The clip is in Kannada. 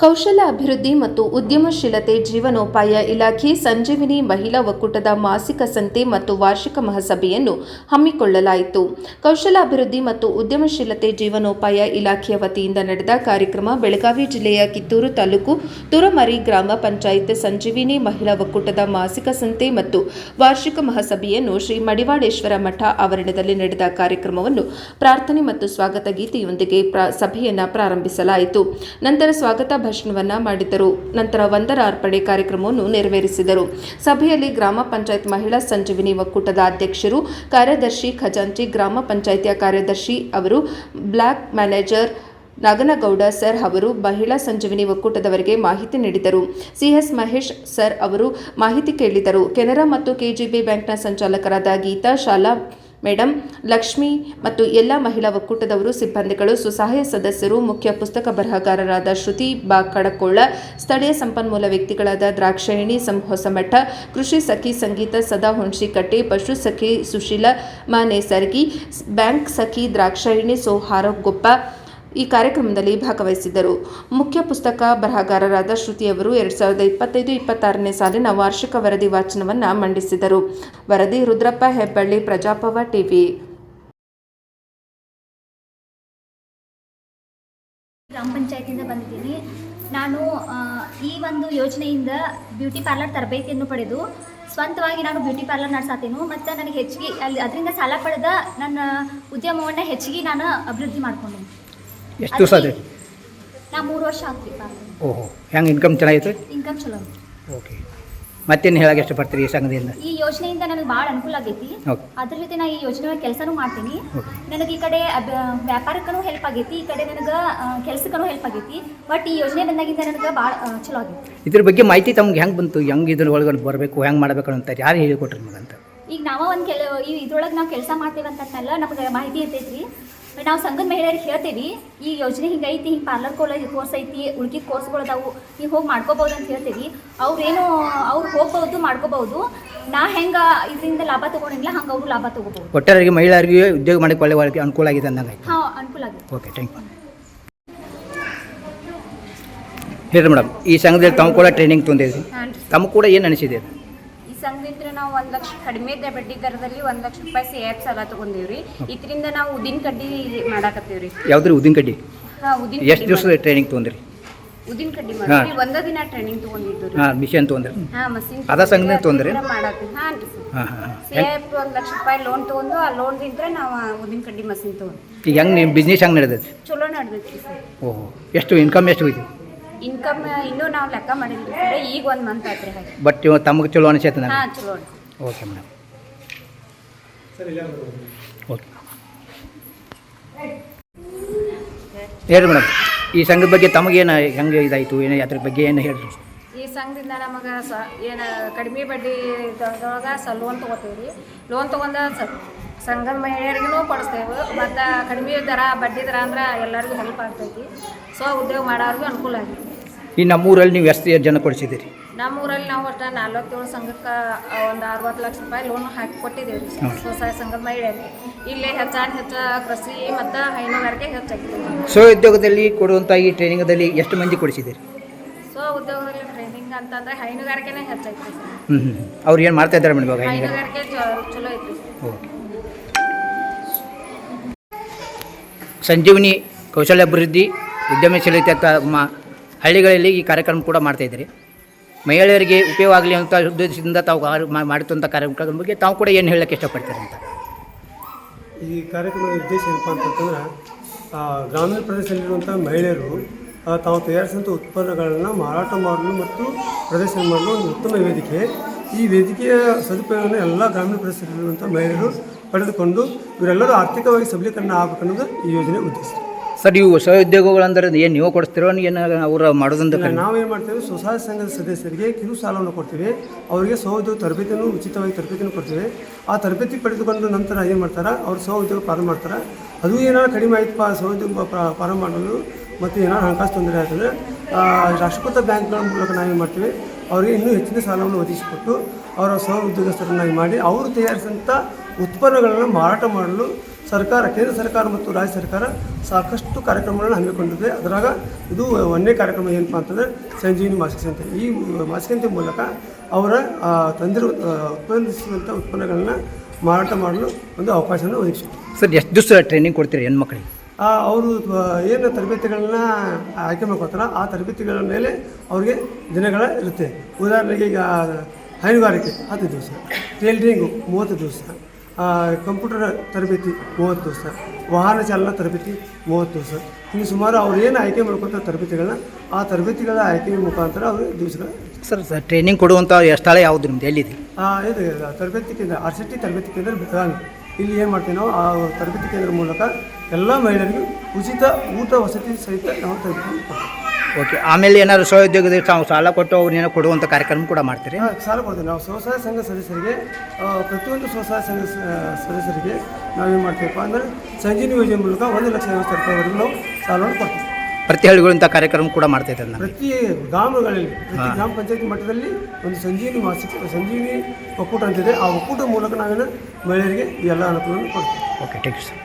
ಕೌಶಲ್ಯ ಅಭಿವೃದ್ಧಿ ಮತ್ತು ಉದ್ಯಮಶೀಲತೆ ಜೀವನೋಪಾಯ ಇಲಾಖೆ ಸಂಜೀವಿನಿ ಮಹಿಳಾ ಒಕ್ಕೂಟದ ಮಾಸಿಕ ಸಂತೆ ಮತ್ತು ವಾರ್ಷಿಕ ಮಹಾಸಭೆಯನ್ನು ಹಮ್ಮಿಕೊಳ್ಳಲಾಯಿತು. ಕೌಶಲ್ಯ ಅಭಿವೃದ್ಧಿ ಮತ್ತು ಉದ್ಯಮಶೀಲತೆ ಜೀವನೋಪಾಯ ಇಲಾಖೆಯ ವತಿಯಿಂದ ನಡೆದ ಕಾರ್ಯಕ್ರಮ ಬೆಳಗಾವಿ ಜಿಲ್ಲೆಯ ಕಿತ್ತೂರು ತಾಲೂಕು ತುರಮರಿ ಗ್ರಾಮ ಪಂಚಾಯತ್ ಸಂಜೀವಿನಿ ಮಹಿಳಾ ಒಕ್ಕೂಟದ ಮಾಸಿಕ ಸಂತೆ ಮತ್ತು ವಾರ್ಷಿಕ ಮಹಾಸಭೆಯನ್ನು ಶ್ರೀ ಮಡಿವಾಳೇಶ್ವರ ಮಠ ಆವರಣದಲ್ಲಿ ನಡೆದ ಕಾರ್ಯಕ್ರಮವನ್ನು ಪ್ರಾರ್ಥನೆ ಮತ್ತು ಸ್ವಾಗತ ಗೀತೆಯೊಂದಿಗೆ ಸಭೆಯನ್ನು ಪ್ರಾರಂಭಿಸಲಾಯಿತು. ನಂತರ ಸ್ವಾಗತ ಭಾಷಣವನ್ನ ಮಾಡಿದರು. ನಂತರ ವಂದನಾ ಅರ್ಪಣೆ ಕಾರ್ಯಕ್ರಮವನ್ನು ನೆರವೇರಿಸಿದರು. ಸಭೆಯಲ್ಲಿ ಗ್ರಾಮ ಪಂಚಾಯತ್ ಮಹಿಳಾ ಸಂಜೀವಿನಿ ಒಕ್ಕೂಟದ ಅಧ್ಯಕ್ಷರು, ಕಾರ್ಯದರ್ಶಿ, ಖಜಾಂಚಿ, ಗ್ರಾಮ ಪಂಚಾಯತಿಯ ಕಾರ್ಯದರ್ಶಿ ಅವರು, ಬ್ಲಾಕ್ ಮ್ಯಾನೇಜರ್ ನಾಗನಗೌಡ ಸರ್ ಅವರು ಮಹಿಳಾ ಸಂಜೀವಿನಿ ಒಕ್ಕೂಟದವರಿಗೆ ಮಾಹಿತಿ ನೀಡಿದರು. ಸಿಎಸ್ ಮಹೇಶ್ ಸರ್ ಅವರು ಮಾಹಿತಿ ಕೇಳಿದರು. ಕೆನರಾ ಮತ್ತು ಕೆಜಿಬಿ ಬ್ಯಾಂಕ್ನ ಸಂಚಾಲಕರಾದ ಗೀತಾ, ಶಾಲಾ ಮೇಡಂ, ಲಕ್ಷ್ಮಿ ಮತ್ತು ಎಲ್ಲ ಮಹಿಳಾ ಒಕ್ಕೂಟದವರು, ಸಿಬ್ಬಂದಿಗಳು, ಸ್ವಸಹಾಯ ಸದಸ್ಯರು, ಮುಖ್ಯ ಪುಸ್ತಕ ಬರಹಗಾರರಾದ ಶ್ರುತಿ ಬಾ ಕಡಕೋಳ, ಸ್ಥಳೀಯ ಸಂಪನ್ಮೂಲ ವ್ಯಕ್ತಿಗಳಾದ ದ್ರಾಕ್ಷಾಯಿಣಿ ಹೊಸಮಠ, ಕೃಷಿ ಸಖಿ ಸಂಗೀತ ಸದಾ ಹುಣಸಿಕಟ್ಟೆ, ಪಶು ಸಖಿ ಸುಶೀಲ ನೇಸರ್ಗಿ, ಬ್ಯಾಂಕ್ ಸಖಿ ದ್ರಾಕ್ಷಾಯಿಣಿ ಹಾರಗೊಪ್ಪ ಈ ಕಾರ್ಯಕ್ರಮದಲ್ಲಿ ಭಾಗವಹಿಸಿದ್ದರು. ಮುಖ್ಯ ಪುಸ್ತಕ ಬರಹಗಾರರಾದ ಶ್ರುತಿಯವರು 2025-26ನೇ ಸಾಲಿನ ವಾರ್ಷಿಕ ವರದಿ ವಾಚನವನ್ನು ಮಂಡಿಸಿದರು. ವರದಿ ರುದ್ರಪ್ಪ ಹೆಬ್ಬಳ್ಳಿ, ಪ್ರಜಾಪವ ಟಿವಿ. ಗ್ರಾಮ ಪಂಚಾಯತಿಯಿಂದ ಬಂದಿದ್ದೀನಿ. ನಾನು ಈ ಒಂದು ಯೋಜನೆಯಿಂದ ಬ್ಯೂಟಿ ಪಾರ್ಲರ್ ತರಬೇತಿಯನ್ನು ಪಡೆದು ಸ್ವಂತವಾಗಿ ನಾನು ಬ್ಯೂಟಿ ಪಾರ್ಲರ್ ನಡೆಸಾತೇನು ಮತ್ತು ನನಗೆ ಹೆಚ್ಚಿಗೆ ಅದರಿಂದ ಸಾಲ ಪಡೆದ ನನ್ನ ಉದ್ಯಮವನ್ನು ಹೆಚ್ಚಿಗೆ ನಾನು ಅಭಿವೃದ್ಧಿ ಮಾಡ್ಕೊಂಡೇನೆ. ಎಷ್ಟು ದಿವಸ ಅದೇ? ನಾ 3 ವರ್ಷ ಆಗ್ತೀವಿ. ಓಹೋ, ಹೆಂಗೆ ಇನ್ಕಮ್ ಚೆನ್ನಾಗಿತ್ತು? ಇನ್ಕಮ್ ಚಲೋ. ಓಕೆ, ಮತ್ತೇನು ಹೇಳಕ್ಕೆ ಇಷ್ಟಪಡ್ತೀರಿ ಈ ಸಂಘದಿಂದ? ಈ ಯೋಜನೆಯಿಂದ ನನಗೆ ಭಾಳ ಅನುಕೂಲ ಆಗೈತಿ. ಅದ್ರ ಜೊತೆ ನಾ ಈ ಯೋಜನೆ ಕೆಲಸನೂ ಮಾಡ್ತೀನಿ. ನನಗೆ ಈ ಕಡೆ ವ್ಯಾಪಾರಕ್ಕೂ ಹೆಲ್ಪ್ ಆಗೈತಿ, ಈ ಕಡೆ ನನಗೆ ಕೆಲಸಕ್ಕೂ ಹೆಲ್ಪ್ ಆಗೈತಿ. ಬಟ್ ಈ ಯೋಜನೆ ಬಂದಾಗಿಂದ ನನಗೆ ಭಾಳ ಚಲೋ ಆಗೈತಿ. ಇದ್ರ ಬಗ್ಗೆ ಮಾಹಿತಿ ತಮ್ಗೆ ಹೆಂಗೆ ಬಂತು? ಹೆಂಗೆ ಇದ್ರ ಒಳಗೆ ಬರಬೇಕು, ಹೆಂಗೆ ಮಾಡಬೇಕು ಅಂತ ಯಾರು ಹೇಳಿಕೊಟ್ರಿ ನಿಮಗಂತ? ಈಗ ನಾವು ಒಂದು ಇದ್ರೊಳಗೆ ನಾವು ಕೆಲಸ ಮಾಡ್ತೇವೆ ಅಂತಲ್ಲ ನಮಗೆ ಮಾಹಿತಿ ಇರ್ತೈತಿ. ನಾವು ಸಂಘದ ಮಹಿಳೆಯರಿಗೆ ಹೇಳ್ತೀವಿ, ಈ ಯೋಜನೆ ಹಿಂಗೈತಿ, ಹಿಂಗೆ ಪಾರ್ಲರ್ ಕೋರ್ಸ್ ಐತಿ, ಉಳ್ಕಿದ ಕೋರ್ಸ್ಗಳು ಅದಾವು, ನೀವು ಹೋಗಿ ಮಾಡ್ಕೋಬೋದು ಅಂತ ಹೇಳ್ತೀವಿ. ಅವ್ರು ಹೋಗ್ಬೋದು, ಮಾಡ್ಕೋಬೋದು. ನಾ ಹೆಂಗೆ ಇದರಿಂದ ಲಾಭ ತೊಗೊಂಡಿಲ್ಲ ಹಂಗೆ ಅವರು ಲಾಭ ತೊಗೋಬೋದು. ಒಟ್ಟಾರೆ ಮಹಿಳೆಯರಿಗೆ ಉದ್ಯೋಗ ಮಾಡಕ್ಕೆ ಒಳ್ಳೆ ಅನುಕೂಲ ಆಗಿದೆ ಅಂದಂಗೆ. ಹಾಂ, ಅನುಕೂಲ ಆಗಿದೆ. Okay, thank you. ಹೇಳಿ ಮೇಡಮ್, ಈ ಸಂಘದಲ್ಲಿ ತಾವು ಕೂಡ ಟ್ರೈನಿಂಗ್ ತೊಂದಿದ್ರಿ, ತಮ್ಮ ಕೂಡ ಏನು ಅನಿಸಿದೆ? ಸಂಘದಿಂದ ನಾವು 1 ಲಕ್ಷ ಕಡಿಮೆ ಬಡ್ಡಿ ದರದಲ್ಲಿ 1 ಲಕ್ಷ ರೂಪಾಯಿ CF ಸಾಲ ತಗೊಂಡಿವ್ರಿ. ಇದರಿಂದ ನಾವು ಉದ್ದಿನ ಕಡ್ಡಿ ಮಾಡಾಕತ್ತೀವ್ರಿ. ಯಾವ್ದ್ರಿ ಉದ್ದಿನ ಕಡ್ಡಿ? ಹಾಂ, ಉದ್ದಿನ. ಎಷ್ಟು ದಿವಸದ ಟ್ರೈನಿಂಗ್ ತೊಗೊಂಡ್ರಿ? ಉದ್ದಿನ ಕಡ್ಡಿ ಮಾಡಿ ಒಂದ ದಿನ ಟ್ರೈನಿಂಗ್ ತಗೊಂಡಿದ್ದು. ಹಾಂ, ಮಿಷನ್ ತೊಗೊಂಡ್ರಿ? ಹಾಂ, ಮಷಿನ್ ಅದ ಸಂಘದಿಂದ ತೊಗೊಂಡ್ರಿ? ಮಾಡಾಕತ್ತೀವಿ. ಹಾಂ ರೀ ಸರ್. CF 1 ಲಕ್ಷ ರೂಪಾಯಿ ಲೋನ್ ತೊಗೊಂಡು ಆ ಲೋನ್ದಿಂದ ನಾವು ಉದ್ದಿನ ಕಡ್ಡಿ ಮಷಿನ್ ತೊಗೊಂಡು. ಈಗ ಹೆಂಗೆ ನಿಮ್ಮ ಬಿಸ್ನೆಸ್ ಹೆಂಗೆ ನಡೆದೈತಿ? ಚಲೋ ನಡೆದೈತಿ ಸರ್. ಓಹೋ, ಎಷ್ಟು ಇನ್ಕಮ್ ಎಷ್ಟು ಹೋಯ್ತು? ಇನ್ಕಮ್ ಇನ್ನೂ ನಾವು ಲೆಕ್ಕ ಮಾಡಿದ್ವಿ ಸರ್, ಈಗ 1 ಮಂತ್ ಆಯ್ತು ರೀ. ಹಾಗೆ ಬಟ್ ತಮಗೆ ಚಲೋ ಅನಿಸೈತೆ ನನಗೆ? ಹಾಂ, ಚಲೋ. Okay madam, okay. ಹೇಳಿ ಮೇಡಮ್, ಈ ಸಂಘದ ಬಗ್ಗೆ ತಮಗೇನು ಹೆಂಗೆ ಇದಾಯಿತು, ಏನು ಅದ್ರ ಬಗ್ಗೆ ಏನು ಹೇಳಿರಿ? ಈ ಸಂಘದಿಂದ ನಮಗೆ ಏನು ಕಡಿಮೆ ಬಡ್ಡಿ ದರದೊಳಗೆ ಲೋನ್ ತೊಗೋತೀವಿ ರೀ. ಲೋನ್ ತೊಗೊಂಡು ಸಂಘದ ಮಹಿಳೆಯರಿಗೂ ಕೊಡಿಸ್ತೇವೆ. ಮತ್ತು ಕಡಿಮೆ ದರ ಬಡ್ಡಿ ದರ ಅಂದ್ರೆ ಎಲ್ಲರಿಗೂ ಹೆಲ್ಪ್ ಆಗ್ತೈತಿ. ಸೊ ಉದ್ಯೋಗ ಮಾಡೋರಿಗೂ ಅನುಕೂಲ ಆಗೈತಿ. ಈ ನಮ್ಮೂರಲ್ಲಿ ನೀವು ಎಷ್ಟು ಜನ ಕೊಡಿಸಿದ್ದೀರಿ? ನಮ್ಮೂರಲ್ಲಿ ನಾವು ಒಟ್ಟು 47 ಸಂಘಕ್ಕೆ ಒಂದು 60 ಲಕ್ಷ ರೂಪಾಯಿ ಲೋನ್ ಹಾಕಿ ಕೊಟ್ಟಿದ್ದೇವೆ ರೀ ಸ್ವಸಹಾಯ ಸಂಘದ ಮಹಿಳೆಯರಿಗೆ. ಇಲ್ಲೇ ಹೆಚ್ಚು ಕೃಷಿ ಮತ್ತು ಹೈನುಗಾರಿಕೆ ಹೆಚ್ಚಾಗಿದೆ. ಸ್ವಉದ್ಯೋಗದಲ್ಲಿ ಕೊಡುವಂಥ ಈ ಟ್ರೈನಿಂಗದಲ್ಲಿ ಎಷ್ಟು ಮಂದಿ ಕೊಡಿಸಿದ್ದೀರಿ? ಉದ್ಯೋಗದಲ್ಲಿ ಟ್ರೈನಿಂಗ್ ಅಂತಂದರೆ ಹೈನುಗಾರಿಕೆನೇ ಹೆಚ್ಚೈತಿ ಸರ್. ಅವ್ರು ಏನು ಮಾಡ್ತಾ ಇದ್ದಾರೆ ಮೇಡಮ್? ಹೈನುಗಾರಿಕೆ ಚಲೋ ಐತಿ. ಓಕೆ. ಸಂಜೀವಿನಿ ಕೌಶಲ್ಯ ಅಭಿವೃದ್ಧಿ ಉದ್ಯಮಶೀಲತೆ ಹಳ್ಳಿಗಳಲ್ಲಿ ಈ ಕಾರ್ಯಕ್ರಮ ಕೂಡ ಮಾಡ್ತಾಯಿದ್ದೀರಿ. ಮಹಿಳೆಯರಿಗೆ ಉಪಯೋಗ ಆಗಲಿ ಅಂತ ಉದ್ದೇಶದಿಂದ ತಾವು ಮಾಡುವಂಥ ಕಾರ್ಯಕ್ರಮದ ಬಗ್ಗೆ ತಾವು ಕೂಡ ಏನು ಹೇಳೋಕ್ಕೆ ಇಷ್ಟಪಡ್ತಾರೆ ಅಂತ? ಈ ಕಾರ್ಯಕ್ರಮದ ಉದ್ದೇಶ ಏನಪ್ಪ ಅಂತಂತಂದ್ರೆ, ಗ್ರಾಮೀಣ ಪ್ರದೇಶದಲ್ಲಿರುವಂಥ ಮಹಿಳೆಯರು ತಾವು ತಯಾರಿಸಿದಂಥ ಉತ್ಪನ್ನಗಳನ್ನು ಮಾರಾಟ ಮಾಡಲು ಮತ್ತು ಪ್ರದರ್ಶನ ಮಾಡಲು ಒಂದು ಉತ್ತಮ ವೇದಿಕೆ. ಈ ವೇದಿಕೆಯ ಸದುಪಯೋಗವನ್ನು ಎಲ್ಲ ಗ್ರಾಮೀಣ ಪ್ರದೇಶದಲ್ಲಿರುವಂಥ ಮಹಿಳೆಯರು ಪಡೆದುಕೊಂಡು ಇವರೆಲ್ಲರೂ ಆರ್ಥಿಕವಾಗಿ ಸಬಲೀಕರಣ ಆಗಬೇಕನ್ನೋದು ಈ ಯೋಜನೆ ಉದ್ದೇಶ. ಸರ್, ಇವು ಸ್ವಉದ್ಯೋಗಗಳಂದ್ರೆ ಏನು ನೀವು ಕೊಡಿಸ್ತೀರೋ ಏನು ಅವರು ಮಾಡೋದಂದ್ರೆ? ನಾವೇನು ಮಾಡ್ತೇವೆ, ಸ್ವಸಹಾಯ ಸಂಘದ ಸದಸ್ಯರಿಗೆ ಕಿರು ಸಾಲವನ್ನು ಕೊಡ್ತೀವಿ. ಅವರಿಗೆ ಸ್ವಉದ್ಯೋಗ ತರಬೇತಿಯನ್ನು ಉಚಿತವಾಗಿ ತರಬೇತಿಯನ್ನು ಕೊಡ್ತೀವಿ. ಆ ತರಬೇತಿ ಪಡೆದುಕೊಂಡು ನಂತರ ಏನು ಮಾಡ್ತಾರೆ, ಅವ್ರು ಸ್ವಉದ್ಯೋಗ ಪ್ರಾರಂಭ ಮಾಡ್ತಾರೆ. ಅದು ಏನಾದ್ರು ಕಡಿಮೆ ಆಯ್ತಪ್ಪ ಸ್ವಉದ್ಯೋಗ ಪ್ರಾರಂಭ ಮಾಡಲು ಮತ್ತು ಏನಾದ್ರು ಹಣಕಾಸು ತೊಂದರೆ ಆಯ್ತಂದರೆ ರಾಷ್ಟ್ರೀಕೃತ ಬ್ಯಾಂಕ್ಗಳ ಮೂಲಕ ನಾವೇನು ಮಾಡ್ತೀವಿ, ಅವರಿಗೆ ಇನ್ನೂ ಹೆಚ್ಚಿನ ಸಾಲವನ್ನು ಒದಗಿಸಿಕೊಟ್ಟು ಅವರ ಸ್ವ ಉದ್ಯೋಗಸ್ಥರನ್ನಾಗಿ ಮಾಡಿ ಅವರು ತಯಾರಿಸಿದಂಥ ಉತ್ಪನ್ನಗಳನ್ನು ಮಾರಾಟ ಮಾಡಲು ಕೇಂದ್ರ ಸರ್ಕಾರ ಮತ್ತು ರಾಜ್ಯ ಸರ್ಕಾರ ಸಾಕಷ್ಟು ಕಾರ್ಯಕ್ರಮಗಳನ್ನು ಹಮ್ಮಿಕೊಂಡಿದೆ. ಅದರಾಗ ಇದು ಒಂದೇ ಕಾರ್ಯಕ್ರಮ ಏನಪ್ಪ ಅಂತಂದರೆ ಸಂಜೀವಿನಿ ಮಾಸಿಕ ಸಂತೆ. ಈ ಮಾಸಿಕ ಸಂತೆ ಮೂಲಕ ಅವರ ಉತ್ಪಾದಿಸುವಂಥ ಉತ್ಪನ್ನಗಳನ್ನು ಮಾರಾಟ ಮಾಡಲು ಒಂದು ಅವಕಾಶವನ್ನು ಒದಗಿಸುತ್ತೆ. ಸರ್ ಎಷ್ಟು ದಿವಸ ಟ್ರೈನಿಂಗ್ ಕೊಡ್ತೀರಿ ಹೆಣ್ಮಕ್ಳಿಗೆ? ಅವರು ಏನು ತರಬೇತಿಗಳನ್ನ ಆಯ್ಕೆ ಮಾಡ್ಕೊತಾರ ಆ ತರಬೇತಿಗಳ ಮೇಲೆ ಅವ್ರಿಗೆ ದಿನಗಳ ಇರುತ್ತೆ. ಉದಾಹರಣೆಗೆ ಈಗ ಹೈನುಗಾರಿಕೆ 10 ದಿವಸ, ಟೇಲರಿಂಗು 30 ದಿವಸ, ಕಂಪ್ಯೂಟರ್ ತರಬೇತಿ 30 ದಿವಸ, ವಾಹನ ಚಾಲನಾ ತರಬೇತಿ 30 ದಿವಸ. ಇನ್ನು ಸುಮಾರು ಅವ್ರು ಏನು ಆಯ್ಕೆ ಮಾಡ್ಕೊತಾರೆ ತರಬೇತಿಗಳನ್ನ ಆ ತರಬೇತಿಗಳ ಆಯ್ಕೆ ಮುಖಾಂತರ ಅವರು ದಿವಸಗಳ. ಸರ್ ಟ್ರೈನಿಂಗ್ ಕೊಡುವಂಥ ಸ್ಥಳ ಯಾವುದು ನಿಮ್ದು, ಎಲ್ಲಿದೆ? ಇದು ತರಬೇತಿ ಕೇಂದ್ರ RCT ತರಬೇತಿ ಕೇಂದ್ರ ಬೆಳಗಾವಿ. ಇಲ್ಲಿ ಏನು ಮಾಡ್ತೀವಿ ನಾವು ಆ ತರಬೇತಿ ಕೇಂದ್ರ ಮೂಲಕ ಎಲ್ಲ ಮಹಿಳೆಯರಿಗೂ ಉಚಿತ ಊಟ ವಸತಿ ಸಹಿತ ನಾವು ತರಬೇತಿ ಕೊಡ್ತೀವಿ. ಓಕೆ. ಆಮೇಲೆ ಏನಾದ್ರು ಸ್ವಉದ್ಯೋಗದ ತಾವು ಸಾಲ ಕೊಟ್ಟು ಅವ್ರನ್ನೇನೋ ಕೊಡುವಂಥ ಕಾರ್ಯಕ್ರಮ ಕೂಡ ಮಾಡ್ತೀರಿ? ಸಾಲ ಕೊಡ್ತೀವಿ. ನಾವು ಸ್ವಸಹಾಯ ಸಂಘ ಸದಸ್ಯರಿಗೆ ಪ್ರತಿಯೊಂದು ಸ್ವಸಹಾಯ ಸಂಘ ಸದಸ್ಯರಿಗೆ ನಾವೇನು ಮಾಡ್ತೀವಪ್ಪ ಅಂದರೆ ಸಂಜೀವಿನಿ ಯೋಜನೆ ಮೂಲಕ 1,50,000 ರೂಪಾಯಿವರೆಗೂ ನಾವು ಸಾಲವನ್ನು ಕೊಡ್ತೀವಿ. ಪ್ರತಿ ಹಳ್ಳಿಗಳಂಥ ಕಾರ್ಯಕ್ರಮ ಕೂಡ ಮಾಡ್ತಾಯಿದ್ದಾರೆ ನಾನು. ಪ್ರತಿ ಗ್ರಾಮಗಳಲ್ಲಿ ಪ್ರತಿ ಗ್ರಾಮ ಪಂಚಾಯತಿ ಮಟ್ಟದಲ್ಲಿ ಒಂದು ಸಂಜೀವಿನಿ ಒಕ್ಕೂಟ ಅಂತಿದೆ. ಆ ಒಕ್ಕೂಟ ಮೂಲಕ ನಾವೇನು ಮಹಿಳೆಯರಿಗೆ ಈ ಎಲ್ಲ ಅನುಕೂಲವನ್ನು ಕೊಡ್ತೀವಿ. Okay, thank you sir.